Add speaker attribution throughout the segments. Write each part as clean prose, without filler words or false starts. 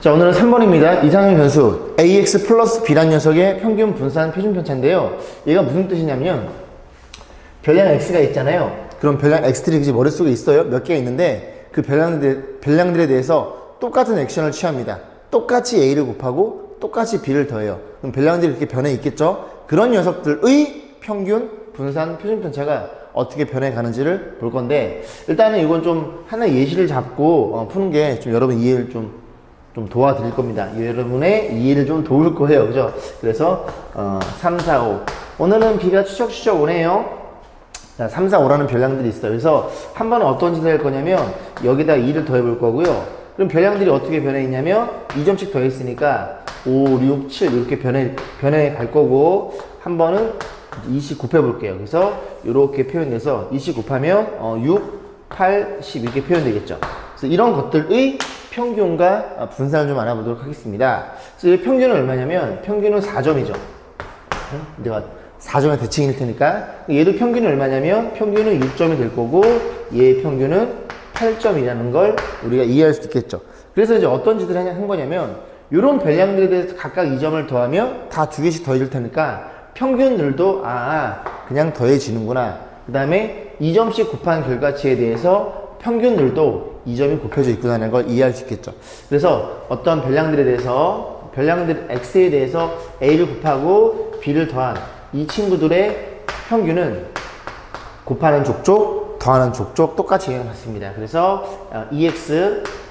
Speaker 1: 자, 오늘은 3번입니다. 이상형 변수 ax 플러스 b란 녀석의 평균 분산 표준 편차인데요. 얘가 무슨 뜻이냐면 별량 x가 있잖아요. 그럼 별량 x들이 그지 머릿속에 있어요. 몇 개가 있는데 그 별량들에 대해서 똑같은 액션을 취합니다. 똑같이 a를 곱하고 똑같이 b를 더해요. 그럼 별량들이 이렇게 변해 있겠죠. 그런 녀석들의 평균 분산 표준 편차가 어떻게 변해가는지를 볼 건데, 일단은 이건 좀 하나의 예시를 잡고 푸는 게 좀 여러분 이해를 좀 도와드릴 겁니다. 여러분의 이해를 좀 도울 거예요. 그죠? 그래서 3, 4, 5 오늘은 B가 추적추적 오네요. 자, 3, 4, 5라는 별량들이 있어요. 그래서 한 번은 어떤 짓을 할 거냐면 여기다 2를 더해 볼 거고요. 그럼 별량들이 어떻게 변해 있냐면 2점씩 더해 있으니까 5, 6, 7 이렇게 변해 갈 거고, 한 번은 20 곱해 볼게요. 그래서 이렇게 표현돼서 20 곱하면 6, 8, 10 이렇게 표현되겠죠. 그래서 이런 것들의 평균과 분산을 좀 알아보도록 하겠습니다. 그래서 이 평균은 얼마냐면 평균은 4점이죠. 내가 4점의 대칭일 테니까 얘도 평균은 얼마냐면 평균은 6점이 될 거고 얘의 평균은 8점이라는 걸 우리가 이해할 수 있겠죠. 그래서 이제 어떤 짓을 한 거냐면 이런 별량들에 대해서 각각 2점을 더하면 다 2개씩 더해질 테니까 평균들도 그냥 더해지는구나. 그 다음에 2점씩 곱한 결과치에 대해서 평균들도 2점이 곱해져 있구나라는 걸 이해할 수 있겠죠. 그래서 어떤 별량들에 대해서 별량들 x에 대해서 a를 곱하고 b를 더한 이 친구들의 평균은 곱하는 족족 더하는 족족 똑같이 영향받습니다. 그래서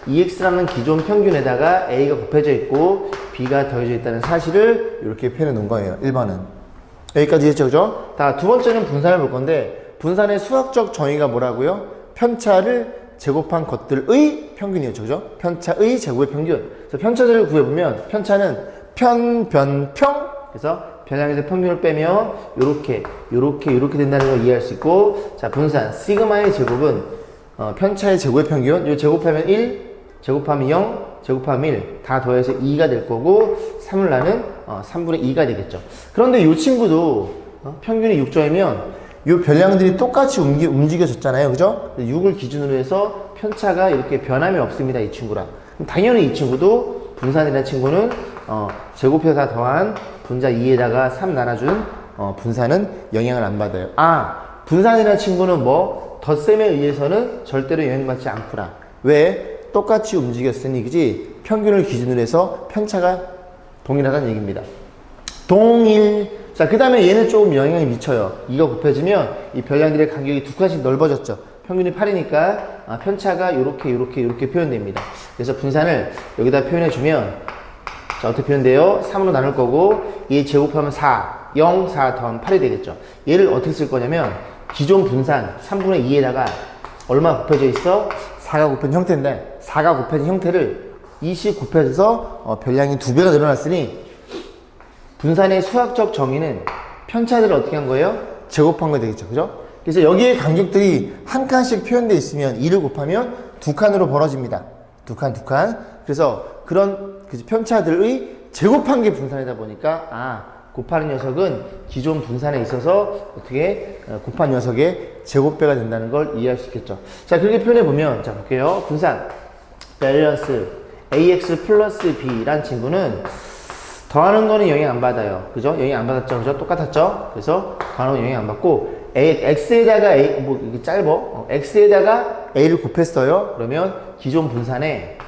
Speaker 1: EX라는 기존 평균에다가 a가 곱해져 있고 b가 더해져 있다는 사실을 이렇게 표현해 놓은 거예요. 1번은 여기까지 했죠. 그죠? 두 번째는 분산을 볼 건데, 분산의 수학적 정의가 뭐라고요? 편차를 제곱한 것들의 평균이었죠. 그죠? 편차의 제곱의 평균. 그래서 편차들을 구해보면 편차는 편, 변, 평. 그래서 별량에서 평균을 빼면 요렇게 된다는 걸 이해할 수 있고, 자, 분산 시그마의 제곱은 편차의 제곱의 평균. 요 제곱하면 1, 제곱하면 0, 제곱하면 1 다 더해서 2가 될 거고 3을 나는 3분의 2가 되겠죠. 그런데 이 친구도 평균이 6점이면 이 별량들이 똑같이 움직여졌잖아요. 그죠? 6을 기준으로 해서 편차가 이렇게 변함이 없습니다. 이 친구랑. 당연히 이 친구도 분산이라는 친구는 제곱해서 다 더한 분자 2에다가 3 나눠준 분산은 영향을 안 받아요. 분산이라는 친구는 덧셈에 의해서는 절대로 영향받지 않구나. 왜? 똑같이 움직였으니, 그지? 평균을 기준으로 해서 편차가 동일하다는 얘기입니다. 동일. 자, 그 다음에 얘는 조금 영향이 미쳐요. 2가 곱해지면 이 별량들의 간격이 2칸씩 넓어졌죠. 평균이 8이니까 편차가 이렇게 표현됩니다. 그래서 분산을 여기다 표현해주면, 자, 어떻게 표현돼요? 3으로 나눌 거고, 얘 제곱하면 4, 0, 4 더하면 8이 되겠죠. 얘를 어떻게 쓸 거냐면, 기존 분산 3분의 2에다가 얼마 곱해져 있어? 4가 곱해진 형태인데, 4가 곱해진 형태를 20 곱해져서 별량이 2배가 늘어났으니, 분산의 수학적 정의는 편차들을 어떻게 한 거예요? 제곱한 거 되겠죠. 그죠? 그래서 여기에 간격들이 한 칸씩 표현되어 있으면 2를 곱하면 2칸으로 벌어집니다. 2칸. 그래서 그런 편차들의 제곱한 게 분산이다 보니까, 곱하는 녀석은 기존 분산에 있어서 어떻게 곱한 녀석의 제곱배가 된다는 걸 이해할 수 있겠죠. 자, 그렇게 표현해보면, 자, 볼게요. 분산, 밸런스, ax 플러스 b란 친구는 더하는 거는 영향 안 받아요. 그죠? 영향 안 받았죠? 그죠? 똑같았죠? 그래서 더하는 건 영향 안 받고, x에다가 이게 짧어. x에다가 a를 곱했어요. 그러면 기존 분산에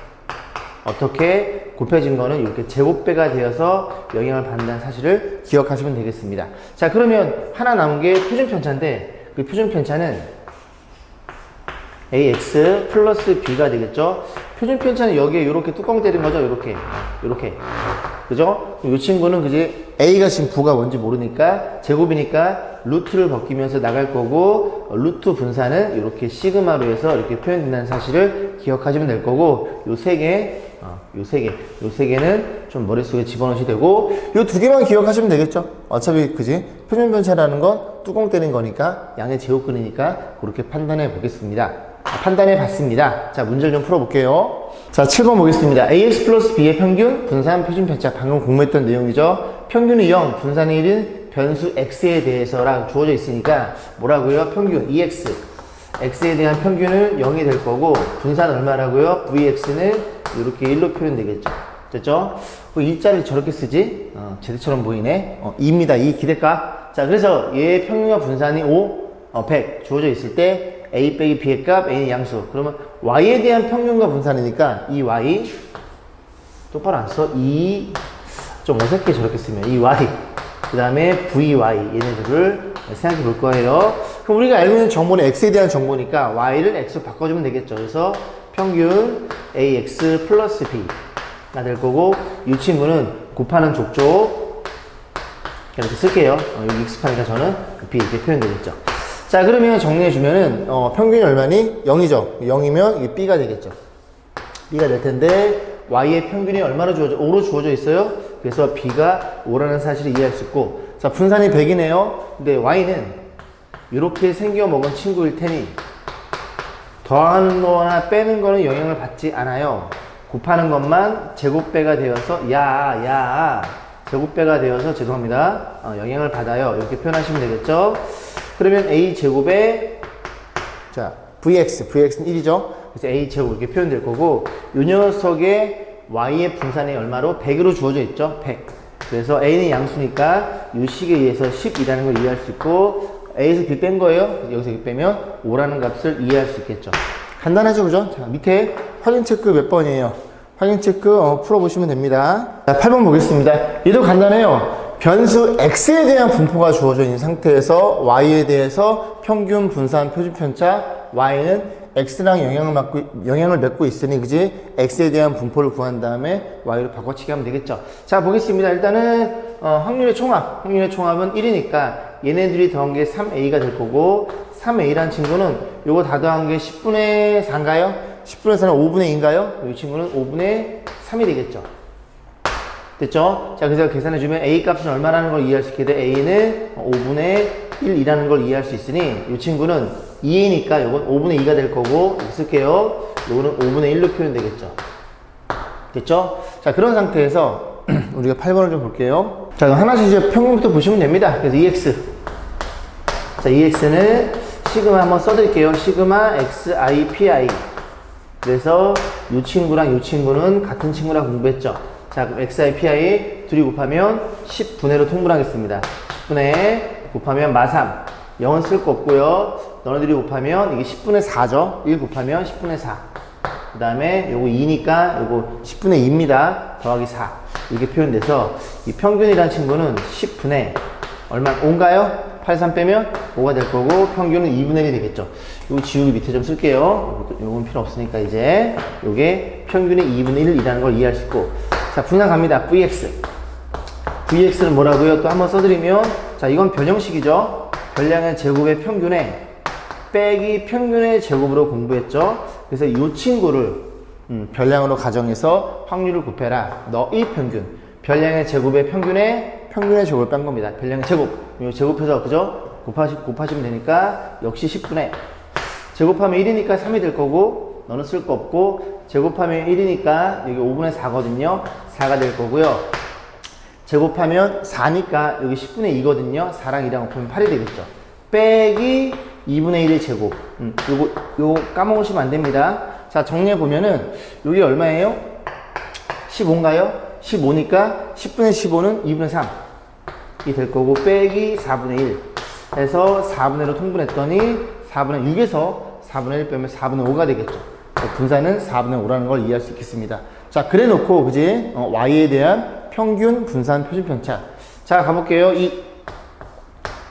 Speaker 1: 어떻게 곱해진 거는 이렇게 제곱배가 되어서 영향을 받는다는 사실을 기억하시면 되겠습니다. 자, 그러면 하나 남은 게 표준 편차인데, 그 표준 편차는 ax 플러스 b가 되겠죠? 표준 편차는 여기에 이렇게 뚜껑 때린 거죠? 이렇게. 그죠? 이 친구는 그지? a가 지금 부가 뭔지 모르니까 제곱이니까 루트를 벗기면서 나갈 거고, 루트 분산은 이렇게 시그마로 해서 이렇게 표현된다는 사실을 기억하시면 될 거고, 요 세 개는 좀 머릿속에 집어넣으셔도 되고, 요 두 개만 기억하시면 되겠죠? 어차피 그지? 표준 편차라는 건 뚜껑 때린 거니까 양의 제곱근이니까 그렇게 판단해 보겠습니다. 판단해 봤습니다. 자, 문제를 좀 풀어볼게요. 자, 7번 보겠습니다. ax 플러스 b의 평균, 분산, 표준 편차. 방금 공부했던 내용이죠. 평균이 0, 분산이 1인 변수 x에 대해서랑 주어져 있으니까 뭐라고요? 평균, ex. x에 대한 평균은 0이 될 거고, 분산은 얼마라고요? vx는 이렇게 1로 표현되겠죠. 됐죠? 그 일자를 저렇게 쓰지? Z처럼 보이네. 2입니다. 2 기대값. 자, 그래서 얘의 평균과 분산이 100 주어져 있을 때 A 빼기 B의 값, A는 양수. 그러면 Y에 대한 평균과 분산이니까 이 Y 똑바로 안 써. 좀 어색해 저렇게 쓰면 이 Y 그 다음에 VY 얘네들을 생각해 볼 거예요. 그럼 우리가 알고 있는 정보는 X에 대한 정보니까 Y를 X로 바꿔주면 되겠죠. 그래서 평균 AX 플러스 B가 될 거고 이 친구는 곱하는 족족 이렇게 쓸게요. 여기 익숙하니까 저는 B 이렇게 표현되겠죠. 자, 그러면 정리해주면은 평균이 얼마니? 0이죠. 0이면 이게 B가 되겠죠. B가 될 텐데 Y의 평균이 얼마로 주어져? 5로 주어져 있어요. 그래서 B가 5라는 사실을 이해할 수 있고, 자, 분산이 100이네요. 근데 Y는 이렇게 생겨 먹은 친구일 테니 더하는 거나 빼는 거는 영향을 받지 않아요. 곱하는 것만 제곱배가 되어서 제곱배가 되어서 죄송합니다. 영향을 받아요. 이렇게 표현하시면 되겠죠. 그러면 A제곱에 자 VX는 1이죠. 그래서 A제곱 이렇게 표현될 거고 이 녀석의 Y의 분산이 얼마로? 100으로 주어져 있죠. 100. 그래서 A는 양수니까 이 식에 의해서 10이라는 걸 이해할 수 있고 A에서 B 뺀 거예요. 여기서 B 빼면 5라는 값을 이해할 수 있겠죠. 간단하죠, 그죠? 자, 밑에 확인 체크 몇 번이에요? 확인 체크 풀어보시면 됩니다. 자, 8번 보겠습니다. 얘도 간단해요. 변수 X에 대한 분포가 주어져 있는 상태에서 Y에 대해서 평균, 분산, 표준 편차 Y는 X랑 영향을 맺고 있으니, 그지? X에 대한 분포를 구한 다음에 Y로 바꿔치기 하면 되겠죠. 자, 보겠습니다. 일단은, 확률의 총합은 1이니까 얘네들이 더한 게 3A가 될 거고, 3A란 친구는 요거 다 더한 게 10분의 4인가요? 10분의 4는 5분의 2인가요? 이 친구는 5분의 3이 되겠죠. 됐죠? 자, 그래서 계산해주면 A 값은 얼마라는 걸 이해할 수 있게 돼. A는 5분의 1이라는 걸 이해할 수 있으니 이 친구는 2A니까 이건 5분의 2가 될 거고 이렇게 쓸게요. 이거는 5분의 1로 표현되겠죠. 됐죠? 자, 그런 상태에서 우리가 8번을 좀 볼게요. 자, 그럼 하나씩 이제 평균부터 보시면 됩니다. 그래서 EX. 자, EX는 시그마 한번 써드릴게요. 시그마 XI PI. 그래서 이 친구랑 이 친구는 같은 친구라 공부했죠. 자, 그럼 XI PI 둘이 곱하면 10분의로 통분하겠습니다. 10분의 곱하면 마3. 0은 쓸 거 없고요. 너네들이 곱하면 이게 10분의 4죠. 1 곱하면 10분의 4. 그 다음에 요거 2니까 요거 10분의 2입니다. 더하기 4. 이렇게 표현돼서 이 평균이라는 친구는 10분의 얼마? 5인가요? 8, 3 빼면 5가 될 거고 평균은 2분의 1이 되겠죠. 요거 지우기 밑에 좀 쓸게요. 요건 필요 없으니까 이제 요게 평균의 2분의 1이라는 걸 이해할 수 있고, 자, 분산 갑니다. VX는 뭐라고요? 또 한번 써드리면, 자, 이건 변형식이죠. 변량의 제곱의 평균에 빼기 평균의 제곱으로 공부했죠. 그래서 이 친구를 변량으로 가정해서 확률을 곱해라. 너의 평균. 변량의 제곱의 평균의 제곱을 뺀 겁니다. 변량의 제곱. 이 제곱해서 그죠? 곱하시면 되니까 역시 10분의 제곱하면 1이니까 3이 될 거고 너는 쓸 거 없고, 제곱하면 1이니까 여기 5분의 4거든요. 4가 될 거고요. 제곱하면 4니까 여기 10분의 2거든요. 4랑 2랑 곱하면 8이 되겠죠. 빼기 2분의 1의 제곱. 요거 까먹으시면 안 됩니다. 자, 정리해보면은 여기 얼마예요? 15인가요? 15니까 10분의 15는 2분의 3이 될 거고, 빼기 4분의 1 해서 4분의 1로 통분했더니 4분의 6에서 4분의 1 빼면 4분의 5가 되겠죠. 분산은 4분의 5라는 걸 이해할 수 있겠습니다. 자, 그래 놓고, 그지? Y에 대한 평균, 분산, 표준 편차. 자, 가볼게요.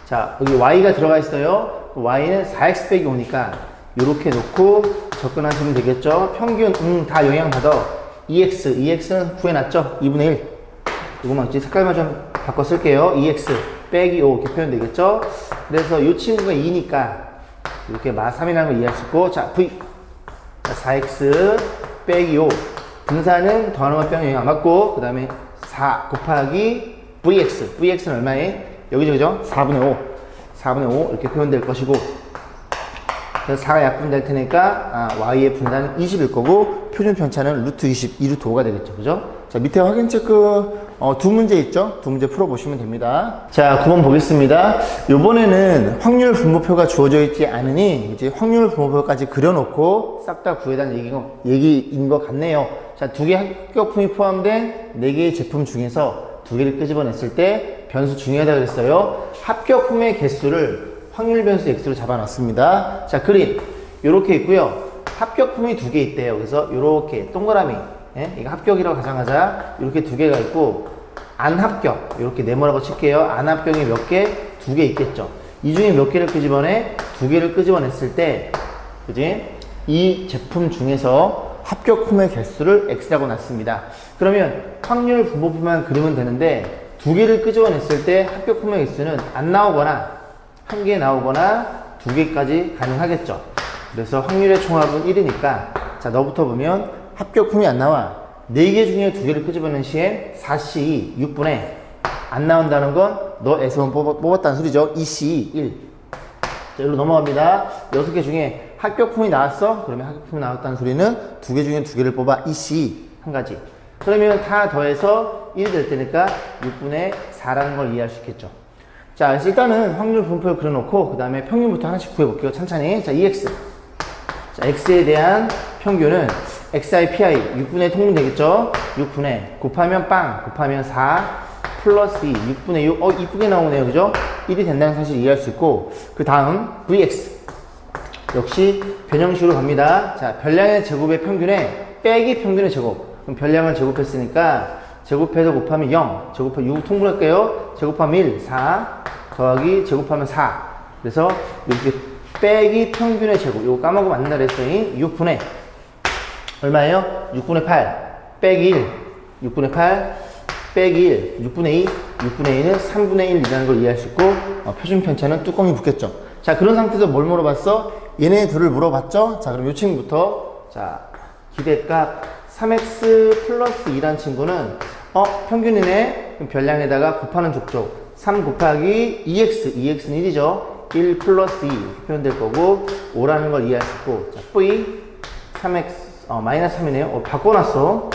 Speaker 1: 자, 여기 Y가 들어가 있어요. Y는 4X 빼기 5니까 이렇게 놓고 접근하시면 되겠죠. 평균, 다 영향받아. EX는 구해놨죠. 2분의 1. 이거만 색깔만 좀 바꿔 쓸게요. EX 빼기 5 이렇게 표현되겠죠. 그래서 이 친구가 2니까 이렇게 마3이라는 걸 이해할 수 있고, 자, V. 4X 빼기 5. 분산은 더하는 것 빼면 영향 안 받고, 그 다음에 4 곱하기 VX. VX는 얼마에? 여기죠, 그죠? 4분의 5. 4분의 5 이렇게 표현될 것이고, 그래서 4가 약분될 테니까 Y의 분산은 20일 거고, 표준 편차는 루트 20, 2루트 5가 되겠죠, 그죠? 자, 밑에 확인 체크 두 문제 있죠? 두 문제 풀어보시면 됩니다. 자, 9번 보겠습니다. 이번에는 확률 분모표가 주어져 있지 않으니 이제 확률 분모표까지 그려놓고 싹 다 구해달라는 얘기인 것 같네요. 자, 두 개 합격품이 포함된 4개의 제품 중에서 두 개를 끄집어냈을 때 변수 중요하다 그랬어요. 합격품의 개수를 확률 변수 x로 잡아놨습니다. 자, 그림 이렇게 있고요. 합격품이 두 개 있대요. 그래서 이렇게 동그라미, 예? 이거 합격이라고 가정하자. 이렇게 두 개가 있고 안 합격 이렇게 네모라고 칠게요. 안 합격이 몇 개? 두 개 있겠죠. 이 중에 몇 개를 끄집어내? 두 개를 끄집어냈을 때, 그지? 이 제품 중에서 합격품의 개수를 x라고 놨습니다. 그러면 확률 분모표만 그리면 되는데 두 개를 끄집어냈을 때 합격품의 개수는 안 나오거나 한 개 나오거나 두 개까지 가능하겠죠. 그래서 확률의 총합은 1이니까 자, 너부터 보면 합격품이 안 나와. 4개 중에 2개를 끄집어낸 시에 4C 6분의 안 나온다는 건 너 S번 뽑았다는 소리죠. 2C 1. 자, 여기로 넘어갑니다. 6개 중에 합격품이 나왔어? 그러면 합격품이 나왔다는 소리는 2개 중에 2개를 뽑아 2C 한 가지. 그러면 다 더해서 1이 될 테니까 6분의 4라는 걸 이해할 수 있겠죠. 자, 그래서 일단은 확률 분포를 그려놓고 그 다음에 평균부터 하나씩 구해볼게요. 천천히. 자, EX. 자, X에 대한 평균은 XI, PI 6분의 통분 되겠죠? 6분의 곱하면 빵, 곱하면 4 플러스 2, 6분의 6. 이쁘게 나오네요. 그죠? 1이 된다는 사실을 이해할 수 있고 그 다음 VX 역시 변형식으로 갑니다. 자, 별량의 제곱의 평균에 빼기 평균의 제곱. 그럼 별량을 제곱했으니까 제곱해서 곱하면 0, 제곱하면 6 통분할게요. 제곱하면 1, 4 더하기 제곱하면 4. 그래서 이렇게 빼기 평균의 제곱. 이거 까먹으면 안 된다 그랬더니 6분의 얼마예요? 6분의 8 빼기 1 6분의 8 빼기 1 6분의 2 6분의 2는 3분의 1이라는 걸 이해할 수 있고 표준 편차는 뚜껑이 붙겠죠. 자, 그런 상태에서 뭘 물어봤어? 얘네 둘을 물어봤죠? 자, 그럼 이 친구부터 자, 기대값 3x 플러스 2란 친구는 평균이네. 그럼 별량에다가 곱하는 족족 3 곱하기 2x 2x는 1이죠. 1 플러스 2 이렇게 표현될 거고 5라는 걸 이해할 수 있고 자, v 3x 마이너스 3이네요. 바꿔놨어.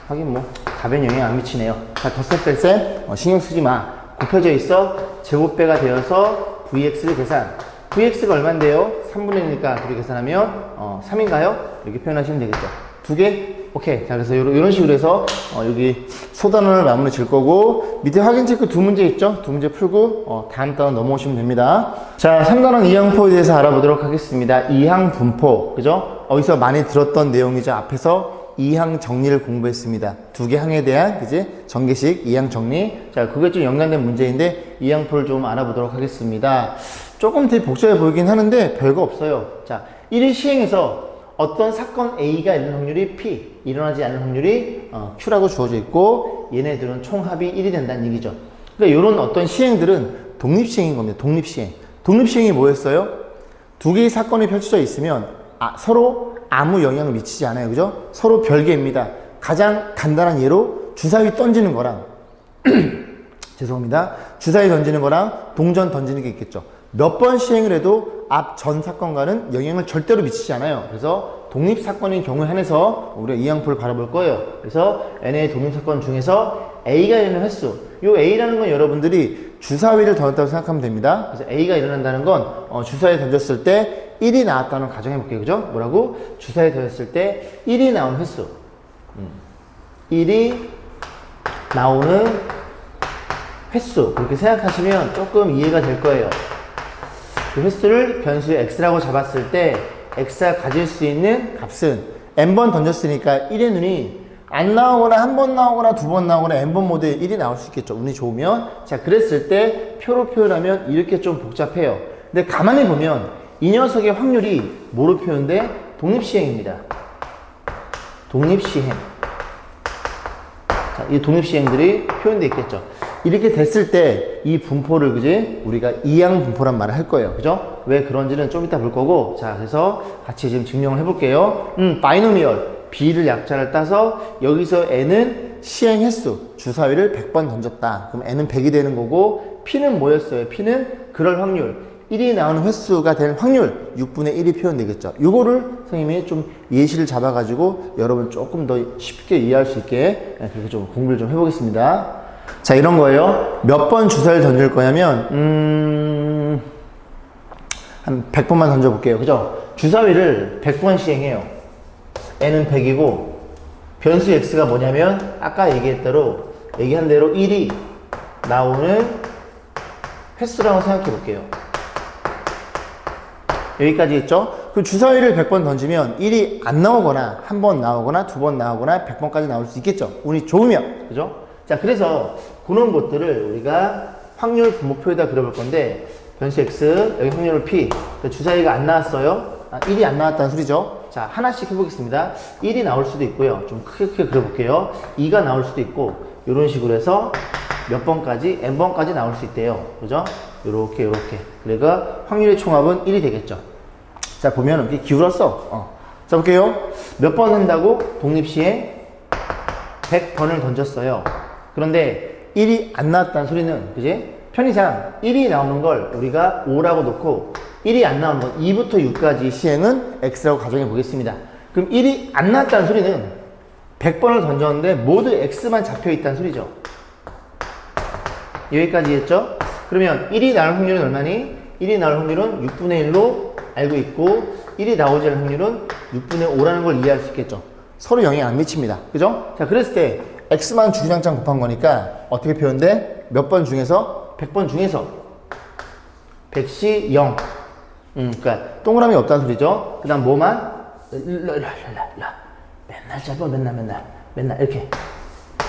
Speaker 1: 하긴 뭐 답엔 영향 안 미치네요. 자, 덧셈 뺄셈 신경 쓰지 마. 곱해져 있어. 제곱배가 되어서 vx를 계산. vx가 얼마인데요? 3분의 1이니까 둘이 계산하면 3인가요? 이렇게 표현하시면 되겠죠. 두 개? 오케이. 자, 그래서 이런 식으로 해서 여기 소단원을 마무리 질 거고 밑에 확인 체크 두 문제 있죠? 두 문제 풀고 다음 단원 넘어오시면 됩니다. 자, 3단원 이항포에 대해서 알아보도록 하겠습니다. 이항 분포, 그죠? 어디서 많이 들었던 내용이죠. 앞에서 이항 정리를 공부했습니다. 두 개 항에 대한 그지? 전개식 이항 정리. 자, 그게 좀 연관된 문제인데 이항포를 좀 알아보도록 하겠습니다. 조금 되게 복잡해 보이긴 하는데 별거 없어요. 자, 1일 시행에서 어떤 사건 A가 일어날 확률이 P, 일어나지 않을 확률이 Q라고 주어져 있고 얘네들은 총합이 1이 된다는 얘기죠. 그러니까 이런 어떤 시행들은 독립시행인 겁니다. 독립시행. 독립시행이 뭐였어요? 두 개의 사건이 펼쳐져 있으면 서로 아무 영향을 미치지 않아요. 그죠? 서로 별개입니다. 가장 간단한 예로 주사위 던지는 거랑 죄송합니다. 주사위 던지는 거랑 동전 던지는 게 있겠죠. 몇 번 시행을 해도 앞 전 사건과는 영향을 절대로 미치지 않아요. 그래서 독립사건인 경우에 한해서 우리가 이항표를 바라볼 거예요. 그래서 N의 독립사건 중에서 A가 일어나는 횟수. 이 A라는 건 여러분들이 주사위를 던졌다고 생각하면 됩니다. 그래서 A가 일어난다는 건 주사위 던졌을 때 1이 나왔다는 걸 가정해 볼게요. 그죠? 뭐라고? 주사위 던졌을 때 1이 나온 횟수. 1이 나오는 횟수. 그렇게 생각하시면 조금 이해가 될 거예요. 그 횟수를 변수 x라고 잡았을 때 x가 가질 수 있는 값은 n번 던졌으니까 1의 눈이 안 나오거나 한 번 나오거나 두 번 나오거나 n번 모드에 1이 나올 수 있겠죠. 운이 좋으면. 자, 그랬을 때 표로 표현하면 이렇게 좀 복잡해요. 근데 가만히 보면 이 녀석의 확률이 뭐로 표현돼? 독립시행입니다. 독립시행. 자, 이 독립시행들이 표현되어 있겠죠. 이렇게 됐을 때 이 분포를 그지 우리가 이항 분포란 말을 할 거예요. 그죠? 왜 그런지는 좀 이따 볼 거고. 자, 그래서 같이 지금 증명을 해볼게요. 바이노미얼 B를 약자를 따서 여기서 N은 시행 횟수 주사위를 100번 던졌다. 그럼 N은 100이 되는 거고 P는 뭐였어요? P는 그럴 확률 1이 나오는 횟수가 될 확률 6분의 1이 표현되겠죠. 요거를 선생님이 좀 예시를 잡아가지고 여러분 조금 더 쉽게 이해할 수 있게 그렇게 좀 공부를 좀 해보겠습니다. 자, 이런 거예요. 몇 번 주사를 던질 거냐면 한 100번만 던져볼게요. 그죠? 주사위를 100번 시행해요. n은 100이고 변수 x가 뭐냐면 아까 얘기한 대로 1이 나오는 횟수라고 생각해 볼게요. 여기까지 했죠? 그 주사위를 100번 던지면 1이 안 나오거나 한 번 나오거나 두 번 나오거나 100번까지 나올 수 있겠죠? 운이 좋으면. 그죠? 자, 그래서 그런 것들을 우리가 확률 분모표에다 그려볼 건데 변수 x, 여기 확률을 p. 주사위가 안 나왔어요. 1이 안 나왔다는 소리죠. 자, 하나씩 해보겠습니다. 1이 나올 수도 있고요. 좀 크게 그려볼게요. 2가 나올 수도 있고 이런 식으로 해서 몇 번까지, n번까지 나올 수 있대요. 그죠? 요렇게. 그러니까 확률의 총합은 1이 되겠죠. 자, 보면 이렇게 기울었어. 자, 볼게요. 몇 번 한다고? 독립시행 100번을 던졌어요. 그런데 1이 안 나왔다는 소리는, 그지? 편의상 1이 나오는 걸 우리가 5라고 놓고 1이 안 나오는 건 2부터 6까지 시행은 x라고 가정해 보겠습니다. 그럼 1이 안 나왔다는 소리는 100번을 던졌는데 모두 x만 잡혀 있다는 소리죠. 여기까지 했죠? 그러면 1이 나올 확률은 얼마니? 1이 나올 확률은 6분의 1로 알고 있고 1이 나오지 않을 확률은 6분의 5라는 걸 이해할 수 있겠죠. 서로 영향 안 미칩니다. 그죠? 자, 그랬을 때 x만 주구장창 곱한 거니까 어떻게 표현돼? 몇 번 중에서? 100번 중에서 100시 0. 그러니까 동그라미 없다는 소리죠. 그 다음 뭐만? 맨날 짧아, 맨날 이렇게.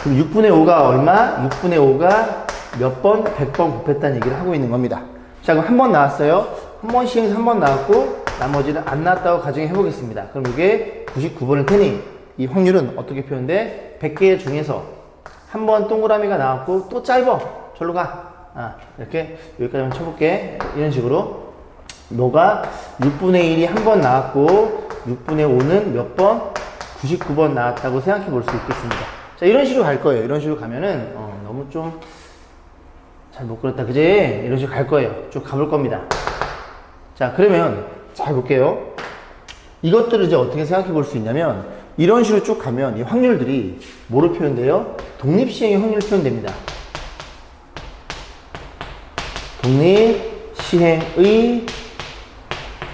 Speaker 1: 그럼 6분의 5가 얼마? 6분의 5가 몇 번? 100번 곱했다는 얘기를 하고 있는 겁니다. 자, 그럼 한 번 나왔어요. 한 번 시행해서 한 번 나왔고 나머지는 안 나왔다고 가정해 보겠습니다. 그럼 이게 99번일 테니 이 확률은 어떻게 표현돼? 100개 중에서 한 번 동그라미가 나왔고 또 짧아. 절로 가. 이렇게 여기까지만 쳐볼게. 이런 식으로 너가 6분의 1이 한 번 나왔고 6분의 5는 몇 번? 99번 나왔다고 생각해 볼 수 있겠습니다. 자, 이런 식으로 갈 거예요. 이런 식으로 가면은 너무 좀 잘 못 그렸다, 그지? 이런 식으로 갈 거예요. 쭉 가볼 겁니다. 자, 그러면 잘 볼게요. 이것들을 이제 어떻게 생각해 볼 수 있냐면 이런 식으로 쭉 가면 이 확률들이 뭐로 표현돼요? 독립시행의 확률 표현됩니다. 독립시행의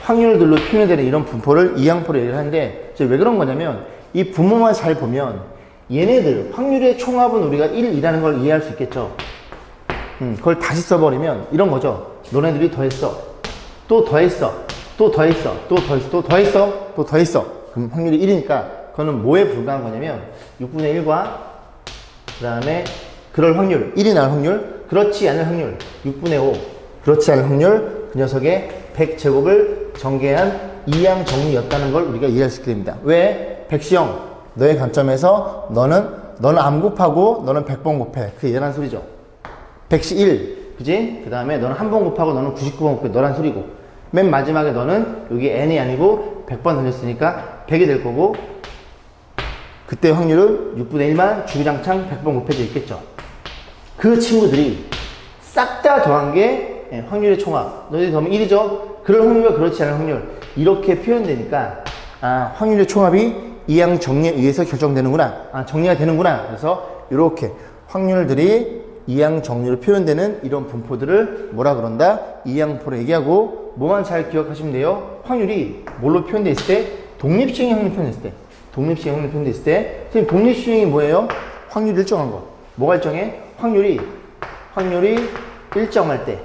Speaker 1: 확률들로 표현되는 이런 분포를 이항포로 얘기를 하는데 왜 그런 거냐면 이 분모만 잘 보면 얘네들 확률의 총합은 우리가 1이라는 걸 이해할 수 있겠죠. 그걸 다시 써버리면 이런 거죠. 너네들이 더했어, 또 더했어, 또 더했어, 또 더했어, 또 더했어, 또 더했어. 그럼 확률이 1이니까 그거는 뭐에 불과한 거냐면 6분의 1과 그 다음에 그럴 확률, 1이 나올 확률, 그렇지 않을 확률 6분의 5, 그렇지 않을 확률, 그 녀석의 100제곱을 전개한 이항 정리였다는 걸 우리가 이해할 수 있게 됩니다. 왜? 100시형 너의 관점에서 너는 안 곱하고 너는 100번 곱해. 그게 얘란 소리죠. 100시 1, 그지? 그 다음에 너는 한 번 곱하고 너는 99번 곱해. 너란 소리고 맨 마지막에 너는 여기 n이 아니고 100번 던졌으니까 100이 될 거고 그때 확률은 6분의 1만 주구장창 100번 곱해져 있겠죠. 그 친구들이 싹 다 더한 게 확률의 총합. 너희들이 더하면 1이죠? 그럴 확률과 그렇지 않을 확률. 이렇게 표현되니까 확률의 총합이 이항 정리에 의해서 결정되는구나. 정리가 되는구나. 그래서 이렇게 확률들이 이항 정리로 표현되는 이런 분포들을 뭐라 그런다? 이항포로 얘기하고 뭐만 잘 기억하시면 돼요? 확률이 뭘로 표현되어 있을 때? 독립시행의 확률 표현됐을 때. 독립시행 확률 표현됐을 때. 선생님, 독립시행이 뭐예요? 확률 일정한 거. 뭐가 일정해? 확률이 일정할 때.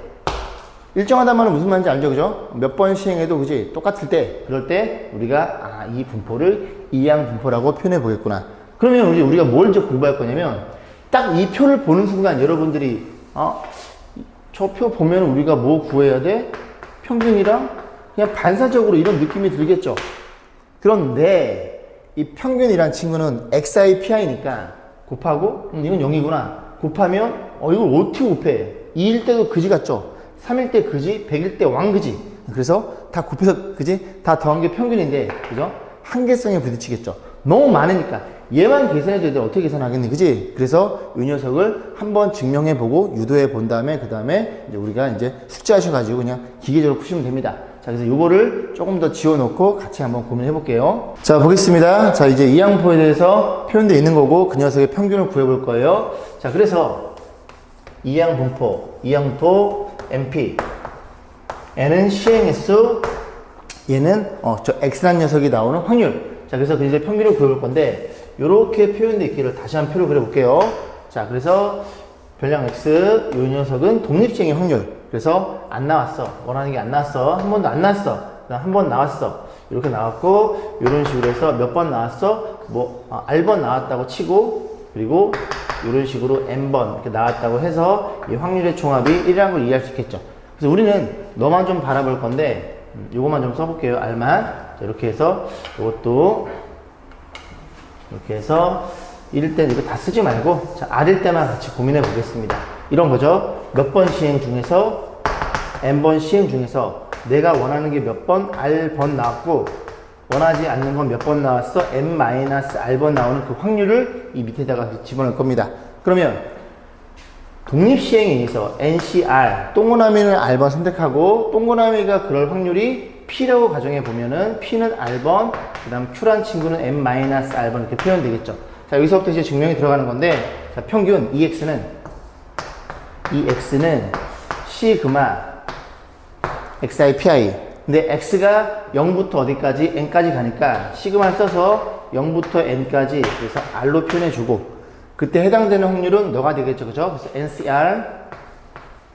Speaker 1: 일정하다는 말은 무슨 말인지 알죠? 그죠? 몇 번 시행해도 그지? 똑같을 때. 그럴 때 우리가 이 분포를 이항 분포라고 표현해 보겠구나. 그러면 우리가 뭘 이제 공부할 거냐면 딱 이 표를 보는 순간 여러분들이 저 표 보면 우리가 뭐 구해야 돼? 평균이랑 그냥 반사적으로 이런 느낌이 들겠죠. 그런데 이 평균이란 친구는 xi pi니까 곱하고 이건 0이구나. 곱하면 이걸 어떻게 곱해? 2일 때도 그지 같죠? 3일 때 그지, 100일 때 왕그지. 그래서 다 곱해서 그지? 다 더한 게 평균인데, 그죠? 한계성에 부딪히겠죠. 너무 많으니까 얘만 계산해도 애들 어떻게 계산하겠니, 그지? 그래서 이 녀석을 한번 증명해보고 유도해 본 다음에 그 다음에 이제 우리가 이제 숙제하셔가지고 그냥 기계적으로 푸시면 됩니다. 자, 그래서 요거를 조금 더 지워놓고 같이 한번 고민해 볼게요. 자, 보겠습니다. 자, 이제 이항포에 대해서 표현되어 있는 거고 그 녀석의 평균을 구해볼 거예요. 자, 그래서 이항분포, MP, N은 시행횟수, 얘는 저 X라는 녀석이 나오는 확률. 자, 그래서 이제 평균을 구해볼 건데 요렇게 표현되어 있기를 다시 한 표를 그려볼게요. 자, 그래서 별량 X, 요 녀석은 독립시행의 확률. 그래서 안 나왔어. 원하는 게 안 나왔어. 한 번도 안 나왔어. 한 번 나왔어. 이렇게 나왔고, 이런 식으로 해서 몇 번 나왔어? R번 나왔다고 치고, 그리고 이런 식으로 N번 이렇게 나왔다고 해서 이 확률의 종합이 1이라는 걸 이해할 수 있겠죠. 그래서 우리는 너만 좀 바라볼 건데, 요것만 좀 써볼게요. R만. 자, 이렇게 해서 이것도 이렇게 해서 1일 때는 이거 다 쓰지 말고, 자, R일 때만 같이 고민해 보겠습니다. 이런 거죠. 몇 번 시행 중에서 N번 시행 중에서 내가 원하는 게 몇 번 R번 나왔고 원하지 않는 건 몇 번 나왔어? N-R번 나오는 그 확률을 이 밑에다가 집어넣을 겁니다. 그러면 독립시행에 의해서 NCR, 동그라미는 R번 선택하고 동그라미가 그럴 확률이 P라고 가정해 보면은 P는 R번, 그 다음 Q란 친구는 N-R번 이렇게 표현되겠죠. 자, 여기서부터 이제 증명이 들어가는 건데, 자, 평균 EX는 시그마 xi pi. 근데 x가 0부터 어디까지? n까지 가니까 시그마를 써서 0부터 n까지 그래서 r로 표현해주고, 그때 해당되는 확률은 너가 되겠죠, 그죠? 그래서 ncr,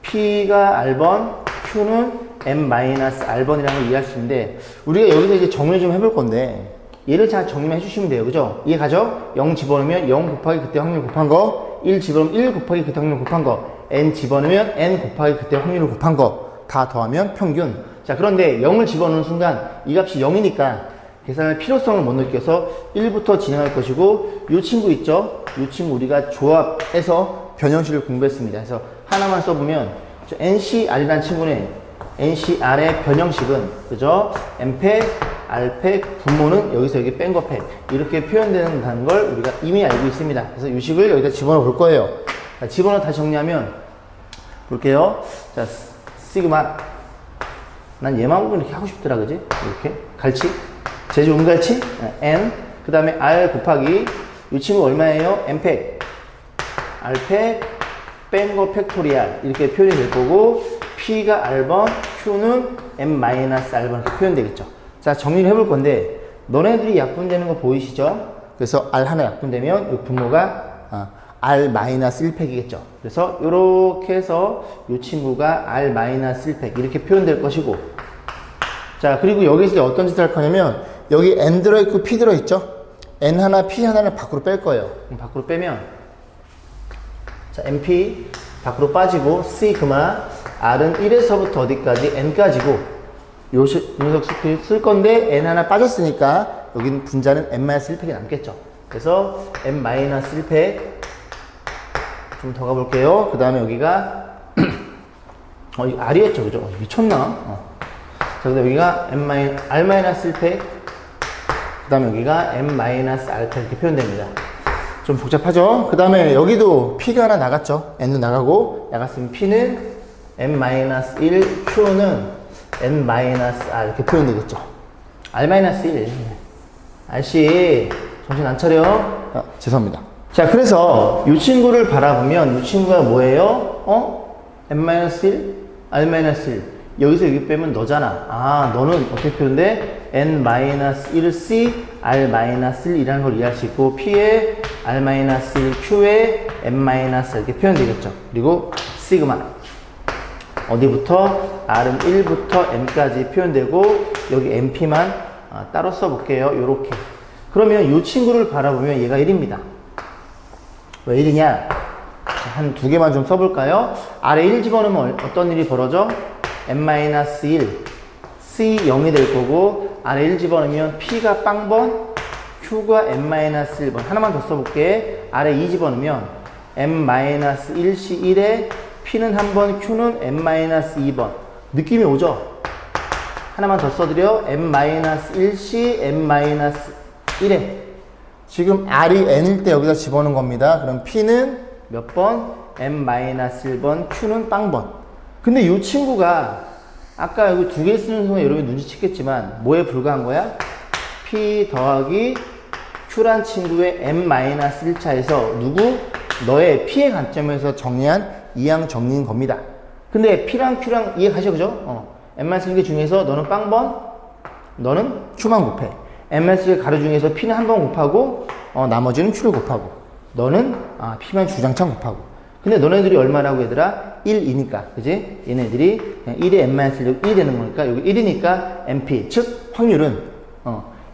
Speaker 1: p가 r번, q는 n-r번이라는 걸 이해할 수 있는데, 우리가 여기서 이제 정리 좀 해볼 건데 얘를 잘 정리만 해주시면 돼요, 그죠? 이해 가죠? 0 집어넣으면 0 곱하기 그때 확률 곱한 거, 1 집어넣으면 1 곱하기 그때 확률 곱한 거, n 집어넣으면 n 곱하기 그때 확률을 곱한 거 다 더하면 평균. 자, 그런데 0을 집어넣는 순간 이 값이 0이니까 계산할 필요성을 못 느껴서 1부터 진행할 것이고, 이 친구 있죠? 이 친구 우리가 조합해서 변형식을 공부했습니다. 그래서 하나만 써보면 NCR이라는 친구는 NCR의 변형식은 그죠? N팩, R팩, 분모는 여기서 여기 뺀 거 팩 이렇게 표현되는 걸 우리가 이미 알고 있습니다. 그래서 이 식을 여기다 집어넣어 볼 거예요. 자, 집어넣어 다시 정리하면 볼게요. 자, 시그마, 난 얘만 보면 이렇게 하고 싶더라, 그지? 이렇게 갈치, 제주 은갈치, N, 그 다음에 R 곱하기 이 친구 얼마예요? N팩, R팩, 뺀 거 팩토리알 이렇게 표현이 될 거고, P가 R번, Q는 N-R번 이렇게 표현되겠죠. 자, 정리를 해볼 건데 너네들이 약분되는 거 보이시죠? 그래서 R 하나 약분되면 이 분모가 R-1팩이겠죠. 그래서 이렇게 해서 이 친구가 R-1팩 이렇게 표현될 것이고, 자, 그리고 여기서 어떤 짓을 할 거냐면 여기 N 들어있고 P 들어있죠? N 하나, P 하나를 밖으로 뺄 거예요. 그럼 밖으로 빼면 자, NP 밖으로 빠지고 시그마 R은 1에서부터 어디까지? N까지고, 요 녀석 쓸 건데 N 하나 빠졌으니까 여기는 분자는 N-1팩이 남겠죠. 그래서 N-1팩 좀 더 가볼게요. 그 다음에 여기가 이거 R이었죠, 그죠? 미쳤나? 자, 그다음 여기가 R-1팩, 그 다음에 여기가 M-R팩 이렇게 표현됩니다. 좀 복잡하죠? 그 다음에 여기도 P가 하나 나갔죠? N도 나가고, 나갔으면 P는 M-1, Q는 N-R 이렇게 표현되겠죠. R-1. RC, 정신 안 차려? 죄송합니다. 자, 그래서 이 친구를 바라보면 이 친구가 뭐예요? N-1, R-1. 여기서 여기 빼면 너잖아. 아, 너는 어떻게 표현돼? N-1C, R-1이라는 걸 이해할 수 있고, P에 R-1, Q에 N-R 이렇게 표현되겠죠. 그리고 시그마. 어디부터? R은 1부터 M까지 표현되고, 여기 MP만 따로 써볼게요. 요렇게. 그러면 이 친구를 바라보면 얘가 1입니다. 왜 1이냐? 한 두 개만 좀 써볼까요? 아래 1 집어넣으면 어떤 일이 벌어져? N-1, C 0이 될 거고, 아래 1 집어넣으면 P가 빵번, Q가 N-1번. 하나만 더 써볼게. 아래 2 집어넣으면 M-1C 1에 P는 한 번, Q는 M-2번. 느낌이 오죠? 하나만 더 써드려. M-1C, M-1에. 지금 R이 N일 때 여기다 집어넣은 겁니다. 그럼 P는 몇 번? N-1번, Q는 빵번. 근데 이 친구가 아까 여기 두 개 쓰는 순간 여러분이 눈치챘겠지만 뭐에 불과한 거야? P 더하기 Q란 친구의 N-1차에서 누구? 너의 P의 관점에서 정리한 이항 정리인 겁니다. 근데 P랑 Q랑 이해 가시죠? 그죠? N-1개 중에서 너는 빵번, 너는 Q만 곱해. N-1개 가로 중에서 P는 한 번 곱하고 나머지는 Q를 곱하고 너는 P만 주장창 곱하고. 근데 너네들이 얼마라고 얘들아? 1, 2니까 그지? 얘네들이 1에 N-1 1이 되는 거니까 여기 1이니까 NP 즉 확률은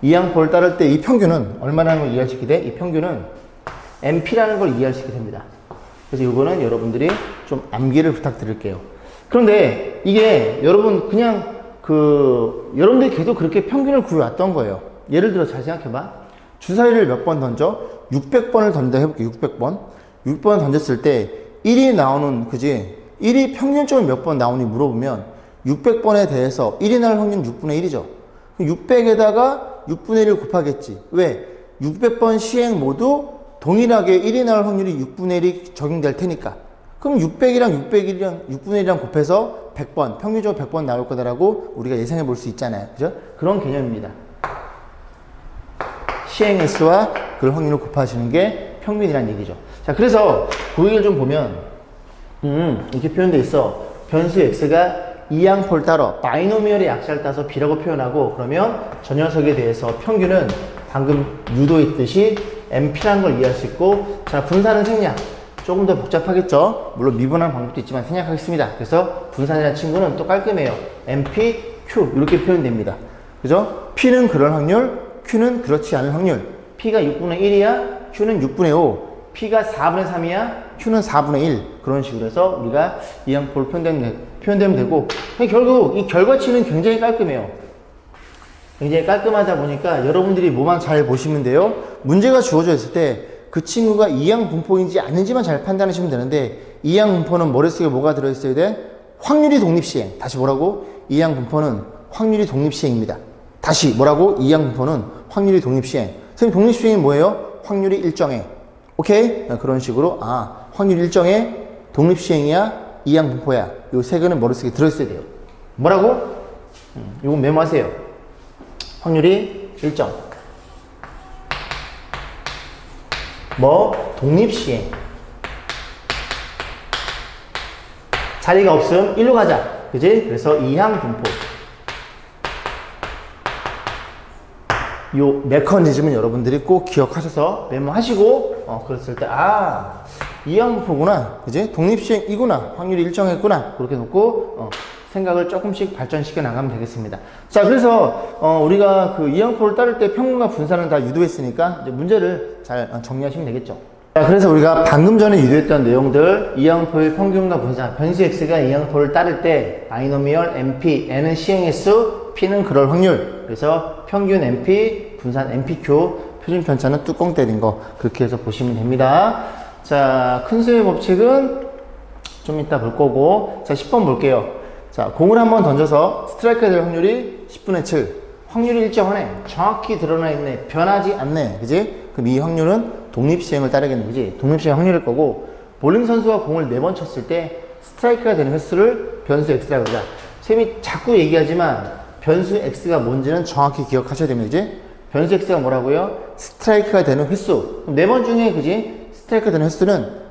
Speaker 1: 이항포를 따를 때 이 평균은 얼마라는 걸 이해할 수 있게 돼? 이 평균은 NP라는 걸 이해할 수 있게 됩니다. 그래서 이거는 여러분들이 좀 암기를 부탁드릴게요. 그런데 이게 여러분 그냥 여러분들이 계속 그렇게 평균을 구해왔던 거예요. 예를 들어 잘 생각해봐. 주사위를 몇 번 던져? 600번을 던져 해볼게. 600번. 600번 던졌을 때 1이 나오는 그지? 1이 평균점이 몇 번 나오니 물어보면 600번에 대해서 1이 나올 확률은 6분의 1이죠. 600에다가 6분의 1을 곱하겠지. 왜? 600번 시행 모두 동일하게 1이 나올 확률이 6분의 1이 적용될 테니까. 그럼 600이랑 6분의 1이랑 곱해서 100번, 평균적으로 100번 나올 거다라고 우리가 예상해 볼 수 있잖아요. 그죠? 그런 개념입니다. 시행 횟수와 그 확률을 곱하시는 게 평균이란 얘기죠. 자, 그래서 그 얘기를 좀 보면, 이렇게 표현되어 있어. 변수 x가 이항포를 따라 바이노미얼의 약자를 따서 b라고 표현하고, 그러면 저 녀석에 대해서 평균은 방금 유도했듯이 NP라는 걸 이해할 수 있고, 자, 분산은 생략. 조금 더 복잡하겠죠? 물론 미분하는 방법도 있지만 생략하겠습니다. 그래서 분산이라는 친구는 또 깔끔해요. NP, Q 이렇게 표현됩니다. 그죠? P는 그럴 확률, Q는 그렇지 않을 확률. P가 6분의 1이야, Q는 6분의 5. P가 4분의 3이야, Q는 4분의 1. 그런 식으로 해서 우리가 이항포를 표현되면 되고, 결국 이 결과치는 굉장히 깔끔해요. 굉장히 깔끔하다 보니까 여러분들이 뭐만 잘 보시면 돼요. 문제가 주어져 있을 때 그 친구가 이항 분포인지 아닌지만 잘 판단하시면 되는데, 이항 분포는 머릿속에 뭐가 들어있어야 돼? 확률이 독립시행. 다시 뭐라고? 이항 분포는 확률이 독립시행입니다. 다시 뭐라고? 이항 분포는 확률이 독립시행. 선생님 독립시행이 뭐예요? 확률이 일정해. 오케이? 그런 식으로 확률 일정해, 독립시행이야, 이항 분포야. 요 세 개는 머릿속에 들어있어야 돼요. 뭐라고? 이건 메모하세요. 확률이 일정. 독립시행. 자리가 없음, 일로 가자. 그지? 그래서 이항 분포. 요 메커니즘은 여러분들이 꼭 기억하셔서 메모하시고, 그랬을 때, 이항 분포구나. 그지? 독립시행이구나. 확률이 일정했구나. 그렇게 놓고, 생각을 조금씩 발전시켜 나가면 되겠습니다. 자, 그래서 우리가 그 이항포를 따를 때 평균과 분산을 다 유도했으니까 이제 문제를 잘 정리하시면 되겠죠. 자, 그래서 우리가 방금 전에 유도했던 내용들, 이항포의 평균과 분산, 변수 x가 이항포를 따를 때 바이노미얼 NP, n은 시행횟수, p는 그럴 확률. 그래서 평균 NP, 분산 NPQ, 표준 편차는 뚜껑 때린 거 그렇게 해서 보시면 됩니다. 자, 큰 수의 법칙은 좀 이따 볼 거고, 자, 10번 볼게요. 자, 공을 한번 던져서 스트라이크가 될 확률이 10분의 7. 확률이 일정하네. 정확히 드러나 있네. 변하지 않네. 그지? 그럼 이 확률은 독립시행을 따르겠네. 그지? 독립시행 확률일 거고, 볼링 선수가 공을 4번 쳤을 때 스트라이크가 되는 횟수를 변수 x라고 그러자. 쌤이 자꾸 얘기하지만 변수 x가 뭔지는 정확히 기억하셔야 됩니다. 그지? 변수 x가 뭐라고요? 스트라이크가 되는 횟수. 그럼 4번 중에 그지? 스트라이크가 되는 횟수는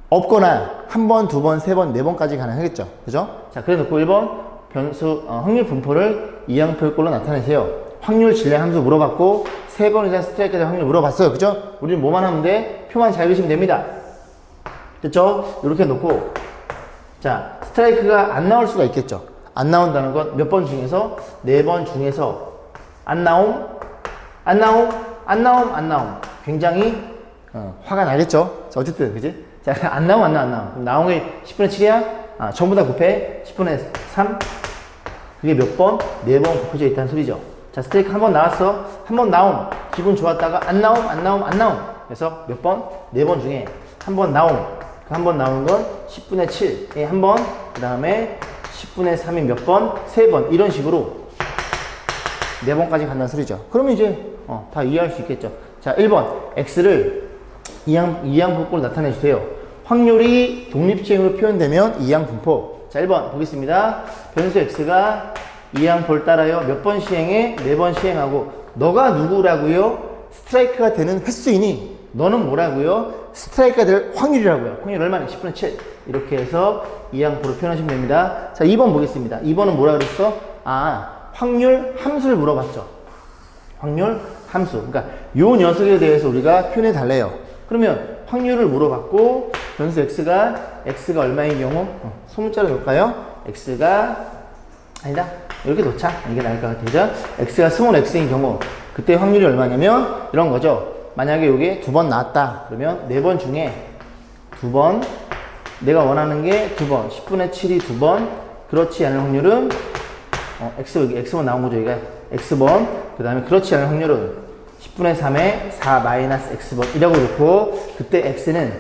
Speaker 1: 없거나 한 번, 두 번, 세 번, 네 번까지 가능하겠죠. 그죠? 자, 그래 놓고 1번 변수 확률 분포를 이항표의 꼴로 나타내세요. 확률 질량 함수 물어봤고 3번 이상 스트라이크에 대한 확률 물어봤어요. 그죠? 우리는 뭐만 하면 돼? 표만 잘 그리시면 됩니다. 됐죠? 이렇게 놓고, 자, 스트라이크가 안 나올 수가 있겠죠. 안 나온다는 건 몇 번 중에서? 4번 중에서 안 나옴, 안 나옴, 안 나옴, 안 나옴. 굉장히 화가 나겠죠. 자, 어쨌든 그지? 자, 안 나옴, 안 나옴, 안 나옴. 그럼 나온 게 10분의 7이야? 전부 다 곱해. 10분의 3. 그게 몇 번? 4번 곱해져 있다는 소리죠. 자, 스트라이크 한 번 나왔어. 한 번 나옴. 기분 좋았다가 안 나옴, 안 나옴, 안 나옴. 그래서 몇 번? 4번 중에 한 번 나옴. 그 한 번 나오는 건 10분의 7에 한 번, 그 다음에 10분의 3이 몇 번? 3번. 이런 식으로 4번까지 간다는 소리죠. 그러면 이제 다 이해할 수 있겠죠. 자, 1번. x를 이항분포로 나타내 주세요. 확률이 독립시행으로 표현되면 이항분포. 자, 1번 보겠습니다. 변수 x가 이항분포를 따라요. 몇 번 시행해? 4번 시행하고. 너가 누구라고요? 스트라이크가 되는 횟수이니 너는 뭐라고요? 스트라이크가 될 확률이라고요. 확률 얼마나? 10분의 7. 이렇게 해서 이항분포로 표현하시면 됩니다. 자, 2번 보겠습니다. 2번은 뭐라 그랬어? 확률 함수를 물어봤죠. 확률 함수. 그러니까 요 녀석에 대해서 우리가 표현해 달래요. 그러면 확률을 물어봤고 변수 x가 얼마인 경우 소문자로 놓을까요? x가 아니다. 이렇게 놓자. 이게 나을 것 같아요. x가 스몰 x인 경우 그때 확률이 얼마냐면 이런 거죠. 만약에 이게 2번 나왔다. 그러면 4번 중에 2번 내가 원하는 게 2번 10분의 7이 2번 그렇지 않은 확률은 x번 나온 거죠. 이게 x번 그 다음에 그렇지 않은 확률은 10분의 3에 4 마이너스 x번 이라고 놓고 그때 x는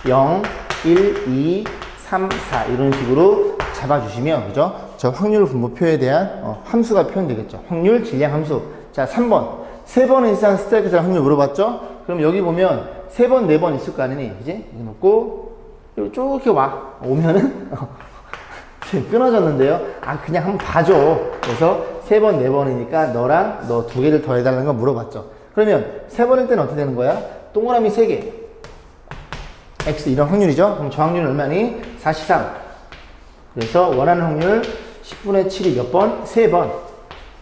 Speaker 1: 0, 1, 2, 3, 4 이런 식으로 잡아주시면 그죠? 저 확률 분모표에 대한 함수가 표현되겠죠. 확률 질량 함수. 자, 3번 3번 이상 스트라이크 잘 확률 물어봤죠? 그럼 여기 보면 3번, 4번 있을 거 아니니? 그지? 이렇게 놓고 쭉 이렇게 오면은 끊어졌는데요. 그냥 한번 봐줘. 그래서 3번, 4번이니까 너랑 너 2개를 더해달라는 거 물어봤죠. 그러면 3번일 때는 어떻게 되는 거야? 동그라미 3개. x 이런 확률이죠. 그럼 저 확률은 얼마니? 43. 그래서 원하는 확률 10분의 7이 몇 번? 3번.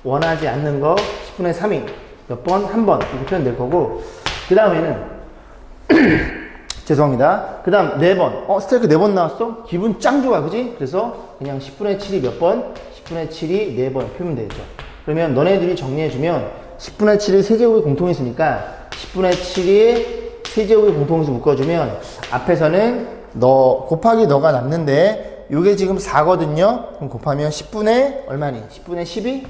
Speaker 1: 원하지 않는 거 10분의 3이 몇 번? 1번. 이렇게 표현될 거고 그 다음에는 죄송합니다. 그 다음 4번. 스트라이크 4번 나왔어? 기분 짱 좋아. 그지? 그래서 그냥 10분의 7이 몇 번? 10분의 7이 4번 표면 되겠죠. 그러면 너네들이 정리해주면 10분의 7이 세제곱이 공통이 있으니까 10분의 7이 세제곱이 공통에서 묶어주면 앞에서는 너 곱하기 너가 남는데 요게 지금 4거든요. 그럼 곱하면 10분의 얼마니? 10분의 12?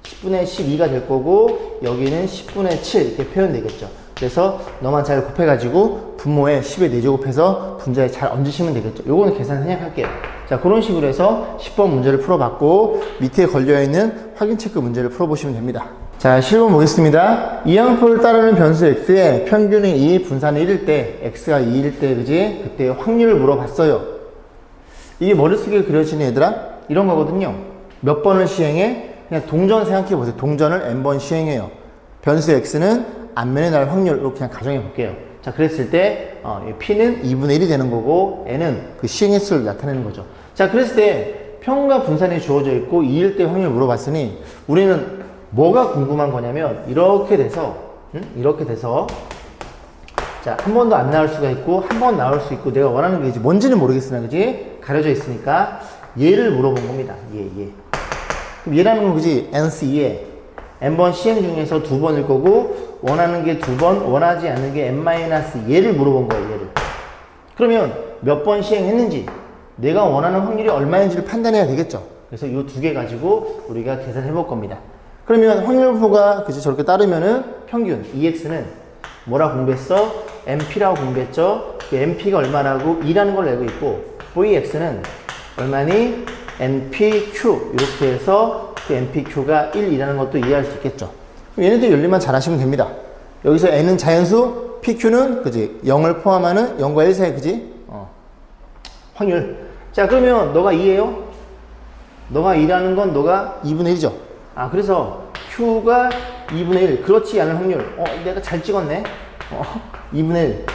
Speaker 1: 10분의 12가 될 거고 여기는 10분의 7 이렇게 표현되겠죠. 그래서 너만 잘 곱해가지고 분모에 10에 4제곱해서 분자에 잘 얹으시면 되겠죠. 요거는 계산 생략할게요. 자, 그런 식으로 해서 10번 문제를 풀어봤고 밑에 걸려있는 확인 체크 문제를 풀어보시면 됩니다. 자, 실문 보겠습니다. 이항표를 따르는 변수 x의 평균이 2, 분산이 1일 때 x가 2일 때 그지? 그때 확률을 물어봤어요. 이게 머릿속에 그려지는 얘들아? 이런 거거든요. 몇 번을 시행해? 그냥 동전 생각해보세요. 동전을 n번 시행해요. 변수 x는 앞면에 날 확률로 그냥 가정해 볼게요. 자, 그랬을 때 p는 2분의 1이 되는 거고 n은 그 시행 횟수를 나타내는 거죠. 자, 그랬을 때 평과 분산이 주어져 있고 2일 때 확률을 물어봤으니 우리는 뭐가 궁금한 거냐면 이렇게 돼서 자, 한 번도 안 나올 수가 있고 한 번 나올 수 있고 내가 원하는 게 이제 뭔지는 모르겠으나 그지? 가려져 있으니까 얘를 물어본 겁니다. 얘. 그럼 얘라는 건 그지? nc2에 n번 시행 중에서 2번일 거고 원하는 게 2번, 원하지 않는 게 n-얘를 물어본 거예요. 얘를. 그러면 몇 번 시행했는지 내가 원하는 확률이 얼마인지를 판단해야 되겠죠. 그래서 이 2개 가지고 우리가 계산해 볼 겁니다. 그러면 확률표가 그지 저렇게 따르면은 평균 EX는 뭐라 공부했어? NP라고 공부했죠. 그 NP가 얼마라고 2라는 걸 알고 있고 VX는 얼마니? NPQ 이렇게 해서 그 NPQ가 1이라는 것도 이해할 수 있겠죠. 그럼 얘네들 연립만 잘 하시면 됩니다. 여기서 N은 자연수, PQ는 그지 0을 포함하는 0과 1 사이 그지? 확률. 자, 그러면 너가 2예요? 너가 2라는 건 너가 2분의 1이죠. 그래서 Q가 2분의 1. 그렇지 않은 확률. 내가 잘 찍었네. 2분의 1.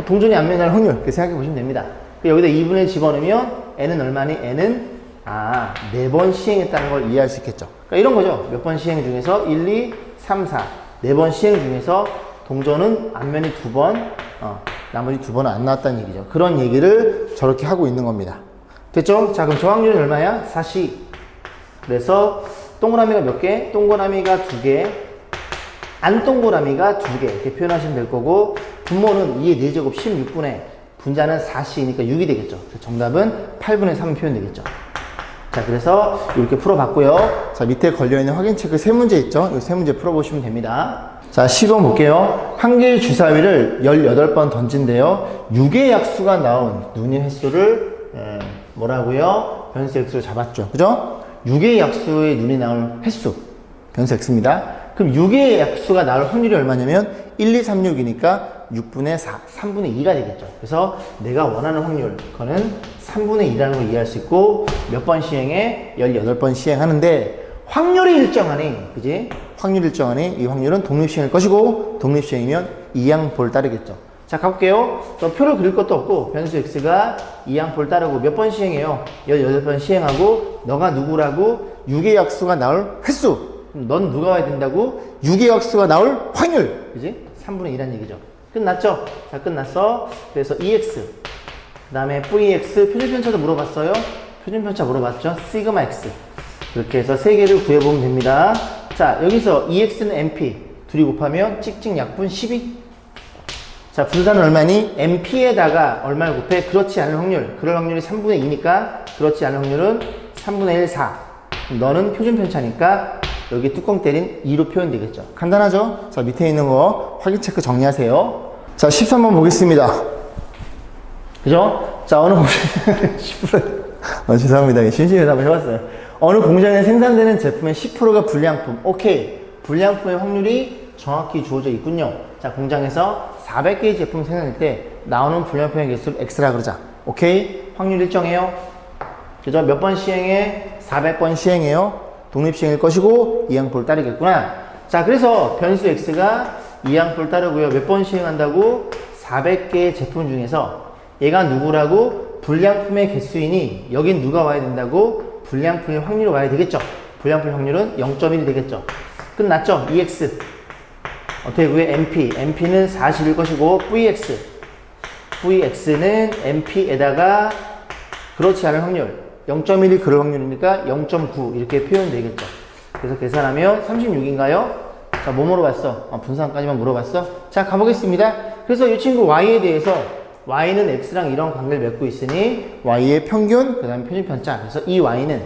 Speaker 1: 동전이 안 면할 확률. 이렇게 생각해 보시면 됩니다. 여기다 2분의 1 집어넣으면 N은 얼마니? N은 4번 시행했다는 걸 이해할 수 있겠죠. 그러니까 이런 거죠. 몇 번 시행 중에서 1, 2, 3, 4. 4번 시행 중에서 동전은 앞면이 2번, 나머지 2번은 안 나왔다는 얘기죠. 그런 얘기를 저렇게 하고 있는 겁니다. 됐죠? 자, 그럼 저 확률은 얼마야? 4시. 그래서 동그라미가 몇 개? 동그라미가 2개, 안 동그라미가 2개 이렇게 표현하시면 될 거고 분모는 2의 4제곱 16분의 분자는 4c니까 6이 되겠죠. 정답은 8분의 3 표현되겠죠. 자, 그래서 이렇게 풀어봤고요. 자, 밑에 걸려있는 확인 체크 3문제 있죠? 이 3문제 풀어보시면 됩니다. 자, 시범 볼게요. 한 개의 주사위를 18번 던진대요. 6의 약수가 나온 눈의 횟수를 뭐라고요? 변수 x로 잡았죠. 그죠? 6의 약수의 눈이 나올 횟수 변수 x입니다. 그럼 6의 약수가 나올 확률이 얼마냐면 1, 2, 3, 6이니까 6분의 4, 3분의 2가 되겠죠. 그래서 내가 원하는 확률, 그거는 3분의 2라는 걸 이해할 수 있고 몇 번 시행해? 18번 시행하는데 확률이 일정하네. 그지? 확률이 일정하네. 이 확률은 독립시행일 것이고 독립시행이면 이항볼 따르겠죠. 자, 가볼게요. 표를 그릴 것도 없고 변수 x가 이항볼 따르고 몇 번 시행해요? 18번 시행하고 너가 누구라고? 6의 약수가 나올 횟수. 넌 누가 와야 된다고? 6의 약수가 나올 확률. 그지? 3분의 2란 얘기죠. 끝났죠? 자, 끝났어. 그래서 EX, 그 다음에 VX, 표준편차도 물어봤어요. 표준편차 물어봤죠? 시그마 X. 이렇게 해서 세 개를 구해보면 됩니다. 자, 여기서 EX는 MP, 둘이 곱하면 찍찍 약분 12. 자, 분산은 얼마니? MP에다가 얼마를 곱해? 그렇지 않은 확률. 그럴 확률이 3분의 2니까 그렇지 않은 확률은 3분의 1, 4. 너는 표준편차니까 여기 뚜껑 때린 2로 표현되겠죠. 간단하죠? 자, 밑에 있는 거 확인 체크 정리하세요. 자, 13번 보겠습니다. 그죠? 자, 어느 공장에 10%. 죄송합니다. 심심해서 한번 해봤어요. 어느 공장에 생산되는 제품의 10%가 불량품. 오케이. 불량품의 확률이 정확히 주어져 있군요. 자, 공장에서 400개의 제품 생산할 때 나오는 불량품의 개수를 X라 그러자. 오케이. 확률 일정해요. 그죠? 몇 번 시행해? 400번 시행해요. 독립시행일 것이고 이항볼 따르겠구나. 자, 그래서 변수 x가 이항볼 따르고요. 몇 번 시행한다고? 400개의 제품 중에서 얘가 누구라고? 불량품의 개수이니 여긴 누가 와야 된다고? 불량품의 확률이 와야 되겠죠. 불량품의 확률은 0.1이 되겠죠. 끝났죠? EX 어떻게 구해? MP는 40일 것이고 VX는 MP에다가 그렇지 않은 확률 0.1이 그럴 확률이니까 0.9 이렇게 표현되겠죠. 그래서 계산하면 36인가요? 자, 뭐 물어봤어? 분산까지만 물어봤어? 자, 가보겠습니다. 그래서 이 친구 y에 대해서 y는 x랑 이런 관계를 맺고 있으니 y의 평균, 그 다음에 표준편차. 그래서 이 y는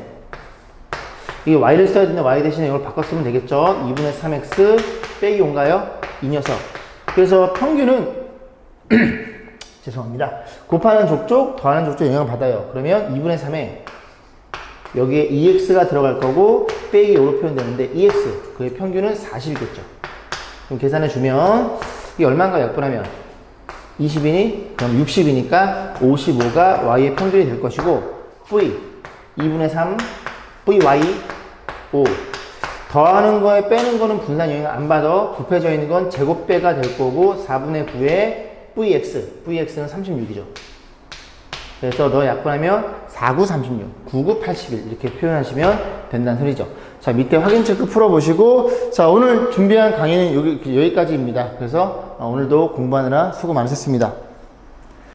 Speaker 1: 이 y를 써야 되는데 y 대신에 이걸 바꿔 쓰면 되겠죠. 2분의 3x 빼기 5인가요? 이 녀석. 그래서 평균은 죄송합니다. 곱하는 족족, 더하는 족족 영향을 받아요. 그러면 2분의 3에 여기에 EX가 들어갈 거고 빼기 5로 표현되는데 EX, 그의 평균은 40이겠죠. 그럼 계산해 주면 이게 얼마인가 약분하면 20이니? 그럼 60이니까 55가 Y의 평균이 될 것이고 V, 2분의 3, VY, 5 더하는 거에 빼는 거는 분산 영향 안 받아. 곱해져 있는 건 제곱배가 될 거고 4분의 9에 VX는 36이죠. 그래서 너 약분하면 4, 9, 36, 9, 9, 81 이렇게 표현하시면 된다는 소리죠. 자, 밑에 확인 체크 풀어보시고 자, 오늘 준비한 강의는 여기까지입니다. 그래서 오늘도 공부하느라 수고 많으셨습니다.